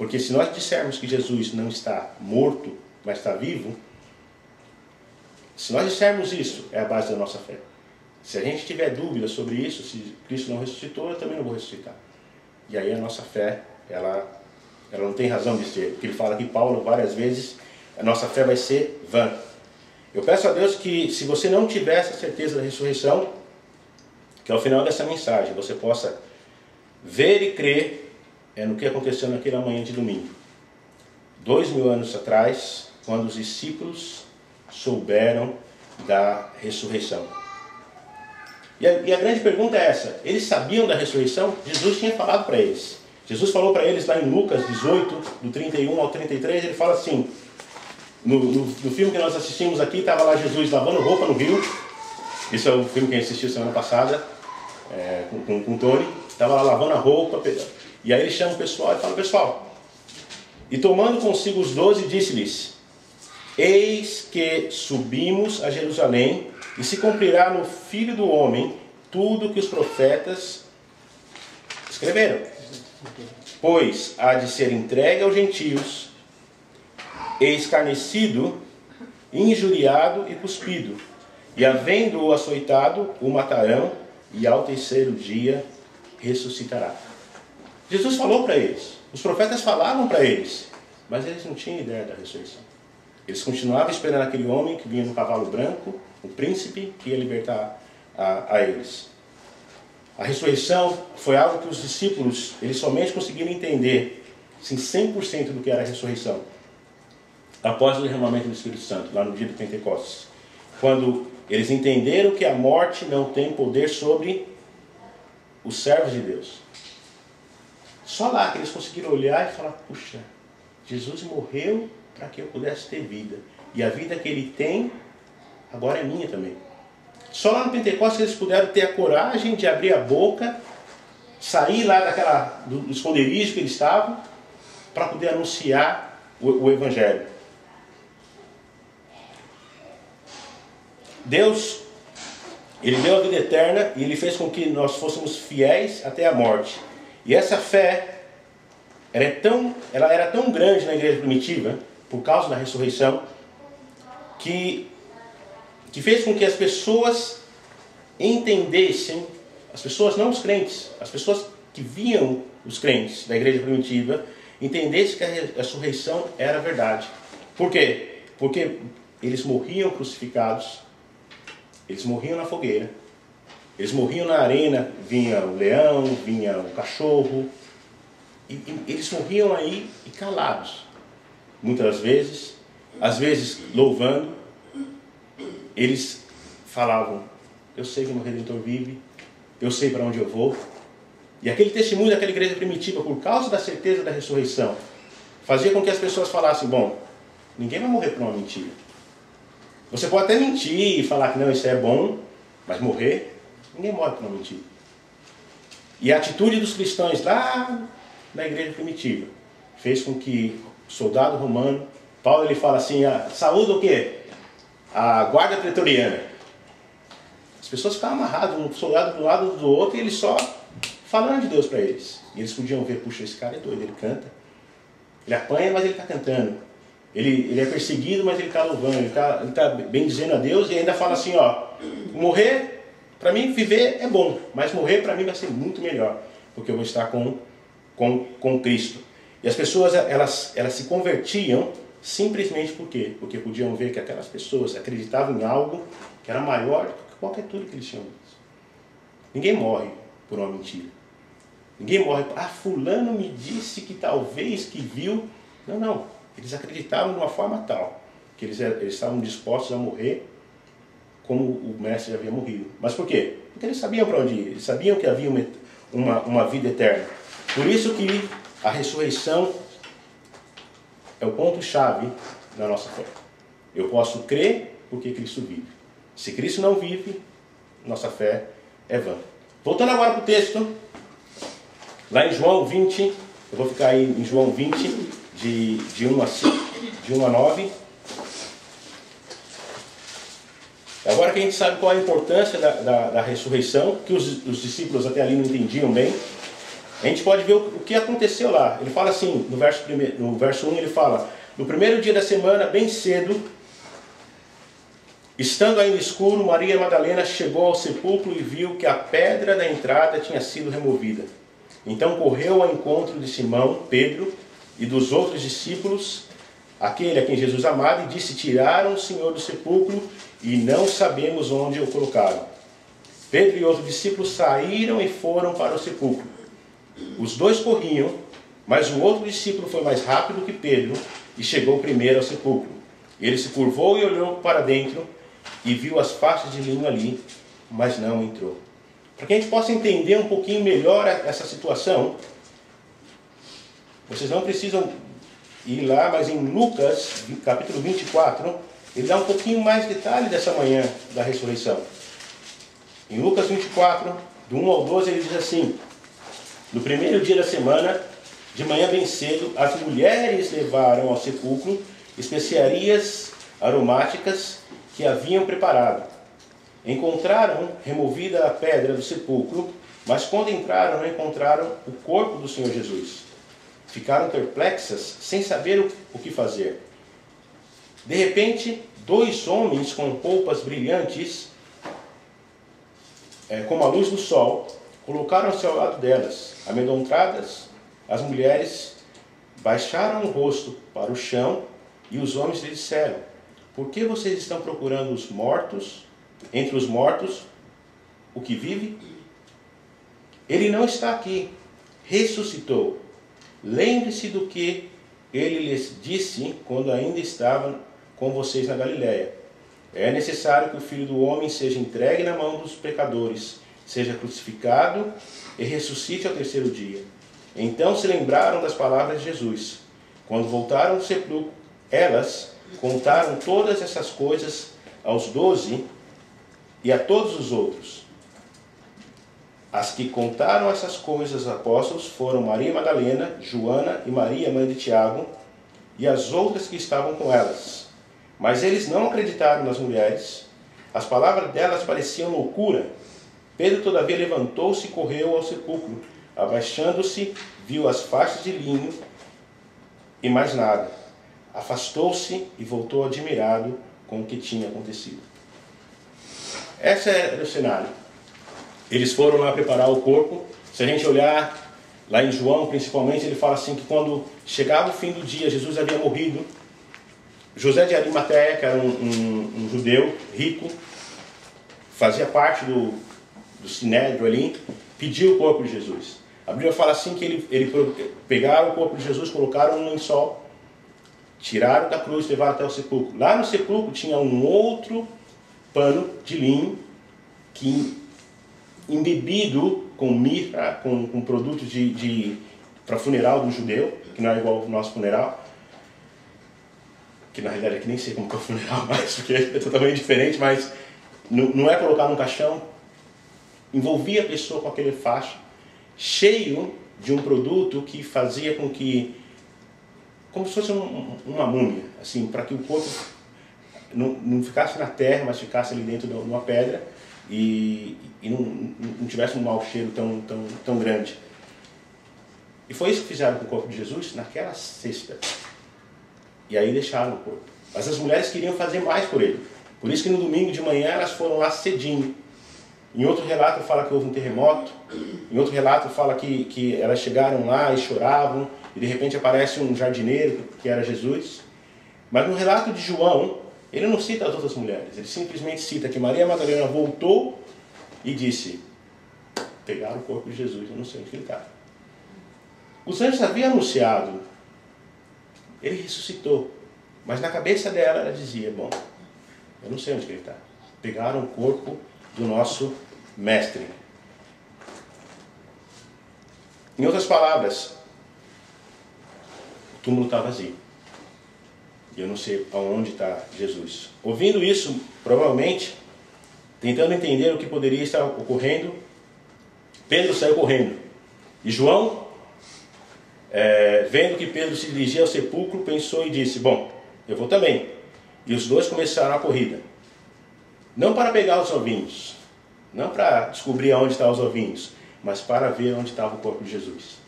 Porque se nós dissermos que Jesus não está morto, mas está vivo, se nós dissermos isso, é a base da nossa fé. Se a gente tiver dúvida sobre isso, se Cristo não ressuscitou, eu também não vou ressuscitar. E aí a nossa fé, ela não tem razão de ser. Porque ele fala aqui, Paulo, várias vezes, a nossa fé vai ser vã. Eu peço a Deus que, se você não tiver essa certeza da ressurreição, que ao final dessa mensagem você possa ver e crer no que aconteceu naquela manhã de domingo. 2000 anos atrás, quando os discípulos souberam da ressurreição. E a grande pergunta é essa: eles sabiam da ressurreição? Jesus tinha falado para eles. Jesus falou para eles lá em Lucas 18, do 31 ao 33, ele fala assim, no filme que nós assistimos aqui, estava lá Jesus lavando roupa no rio. Esse é o filme que a gente assistiu semana passada, com o Tony. Estava lá lavando a roupa, e aí ele chama o pessoal e fala, pessoal, e tomando consigo os 12, disse-lhes, eis que subimos a Jerusalém, e se cumprirá no Filho do Homem tudo que os profetas escreveram. Pois há de ser entregue aos gentios, escarnecido, injuriado e cuspido. E havendo-o açoitado, o matarão, e ao terceiro dia ressuscitará. Jesus falou para eles. Os profetas falavam para eles. Mas eles não tinham ideia da ressurreição. Eles continuavam esperando aquele homem que vinha no cavalo branco, o príncipe que ia libertar a eles. A ressurreição foi algo que os discípulos, eles somente conseguiram entender, assim, 100% do que era a ressurreição, após o derramamento do Espírito Santo, lá no dia do Pentecostes. Quando eles entenderam que a morte não tem poder sobre os servos de Deus. Só lá que eles conseguiram olhar e falar, puxa, Jesus morreu para que eu pudesse ter vida. E a vida que ele tem, agora é minha também. Só lá no Pentecostes eles puderam ter a coragem de abrir a boca, sair lá do esconderijo que eles estavam, para poder anunciar o Evangelho. Deus, ele deu a vida eterna e ele fez com que nós fôssemos fiéis até a morte. E essa fé, ela era tão grande na igreja primitiva, por causa da ressurreição, que fez com que as pessoas entendessem, as pessoas não os crentes, as pessoas que viam os crentes da igreja primitiva, entendessem que a ressurreição era verdade. Por quê? Porque eles morriam crucificados, eles morriam na fogueira, eles morriam na arena, vinha o leão, vinha o cachorro, e eles morriam aí e calados. Muitas vezes, às vezes louvando, eles falavam, eu sei que o meu Redentor vive, eu sei para onde eu vou. E aquele testemunho daquela igreja primitiva, por causa da certeza da ressurreição, fazia com que as pessoas falassem, bom, ninguém vai morrer por uma mentira. Você pode até mentir e falar que não, isso é bom, mas morrer, ninguém morre por uma mentira. E a atitude dos cristãos lá na igreja primitiva fez com que o soldado romano, Paulo ele fala assim, saúda o quê? A guarda pretoriana. As pessoas ficavam amarradas, um soldado de um lado do outro, e ele só falando de Deus para eles. E eles podiam ver, puxa, esse cara é doido, ele canta. Ele apanha, mas ele está cantando. Ele é perseguido, mas ele está louvando. Ele está bendizendo a Deus e ainda fala assim, ó, morrer, para mim, viver é bom, mas morrer para mim vai ser muito melhor, porque eu vou estar com Cristo. E as pessoas, elas se convertiam simplesmente por quê? Porque podiam ver que aquelas pessoas acreditavam em algo que era maior do que qualquer tudo que eles tinham visto. Ninguém morre por uma mentira. Ninguém morre, fulano me disse que talvez que viu. Não. Eles acreditavam de uma forma tal que eles estavam dispostos a morrer como o mestre já havia morrido. Mas por quê? Porque eles sabiam para onde ir. Eles sabiam que havia uma vida eterna. Por isso que a ressurreição é o ponto-chave da nossa fé. Eu posso crer porque Cristo vive. Se Cristo não vive, nossa fé é vã. Voltando agora para o texto, lá em João 20, eu vou ficar aí em João 20, de 1 a 9. Agora que a gente sabe qual é a importância da ressurreição, que os discípulos até ali não entendiam bem, a gente pode ver o que aconteceu lá. Ele fala assim, no verso 1 ele fala: no primeiro dia da semana, bem cedo, estando ainda escuro, Maria Madalena chegou ao sepulcro e viu que a pedra da entrada tinha sido removida. Então correu ao encontro de Simão, Pedro e dos outros discípulos, aquele a quem Jesus amava, e disse: tiraram o Senhor do sepulcro e não sabemos onde o colocaram. Pedro e outros discípulos saíram e foram para o sepulcro. Os dois corriam, mas o outro discípulo foi mais rápido que Pedro e chegou primeiro ao sepulcro. Ele se curvou e olhou para dentro e viu as faixas de linho ali, mas não entrou. Para que a gente possa entender um pouquinho melhor essa situação, vocês não precisam ir lá, mas em Lucas, capítulo 24, ele dá um pouquinho mais de detalhe dessa manhã da ressurreição. Em Lucas 24, do 1 ao 12, ele diz assim: no primeiro dia da semana, de manhã bem cedo, as mulheres levaram ao sepulcro especiarias aromáticas que haviam preparado. Encontraram removida a pedra do sepulcro, mas quando entraram, não encontraram o corpo do Senhor Jesus. Ficaram perplexas, sem saber o que fazer. De repente, dois homens com roupas brilhantes, como a luz do sol, colocaram-se ao lado delas. Amedrontadas, as mulheres baixaram o rosto para o chão e os homens lhe disseram: por que vocês estão procurando os mortos, entre os mortos, o que vive? Ele não está aqui, ressuscitou. Lembre-se do que ele lhes disse quando ainda estava com vocês na Galiléia. É necessário que o Filho do Homem seja entregue na mão dos pecadores, seja crucificado e ressuscite ao terceiro dia. Então se lembraram das palavras de Jesus. Quando voltaram do sepulcro, elas contaram todas essas coisas aos 12 e a todos os outros. As que contaram essas coisas aos apóstolos foram Maria Madalena, Joana e Maria, mãe de Tiago, e as outras que estavam com elas. Mas eles não acreditaram nas mulheres. As palavras delas pareciam loucura. Pedro, todavia, levantou-se e correu ao sepulcro. Abaixando-se, viu as faixas de linho e mais nada. Afastou-se e voltou admirado com o que tinha acontecido. Esse era o cenário. Eles foram lá preparar o corpo. Se a gente olhar lá em João, principalmente, ele fala assim que quando chegava o fim do dia, Jesus havia morrido. José de Arimateia, que era um judeu rico, fazia parte do Sinédrio ali, pediu o corpo de Jesus. A Bíblia fala assim que ele pegaram o corpo de Jesus, colocaram num lençol, tiraram da cruz, levaram até o sepulcro. Lá no sepulcro tinha um outro pano de linho que embebido com mirra, com produtos para funeral do judeu, que não é igual ao nosso funeral, que na realidade aqui nem sei como que é o funeral mais, porque é totalmente diferente, mas não é colocar num caixão, envolvia a pessoa com aquele faixa, cheio de um produto que fazia com que, como se fosse uma múmia, assim, para que o corpo não ficasse na terra, mas ficasse ali dentro de uma pedra e não tivesse um mau cheiro tão grande. E foi isso que fizeram com o corpo de Jesus naquela sexta. E aí deixaram o corpo. Mas as mulheres queriam fazer mais por ele. Por isso que no domingo de manhã elas foram lá cedinho. Em outro relato fala que houve um terremoto. Em outro relato fala que elas chegaram lá e choravam. E de repente aparece um jardineiro, que era Jesus. Mas no relato de João, ele não cita as outras mulheres. Ele simplesmente cita que Maria Madalena voltou e disse: pegaram o corpo de Jesus, eu não sei onde ele está. Os anjos haviam anunciado, ele ressuscitou. Mas na cabeça dela, ela dizia: bom, eu não sei onde ele está. Pegaram o corpo do nosso mestre. Em outras palavras, o túmulo está vazio. E eu não sei aonde está Jesus. Ouvindo isso, provavelmente, tentando entender o que poderia estar ocorrendo, Pedro saiu correndo. E João, vendo que Pedro se dirigia ao sepulcro, pensou e disse: bom, eu vou também. E os dois começaram a corrida. Não para pegar os ovinhos, não para descobrir aonde estavam os ovinhos, mas para ver onde estava o corpo de Jesus.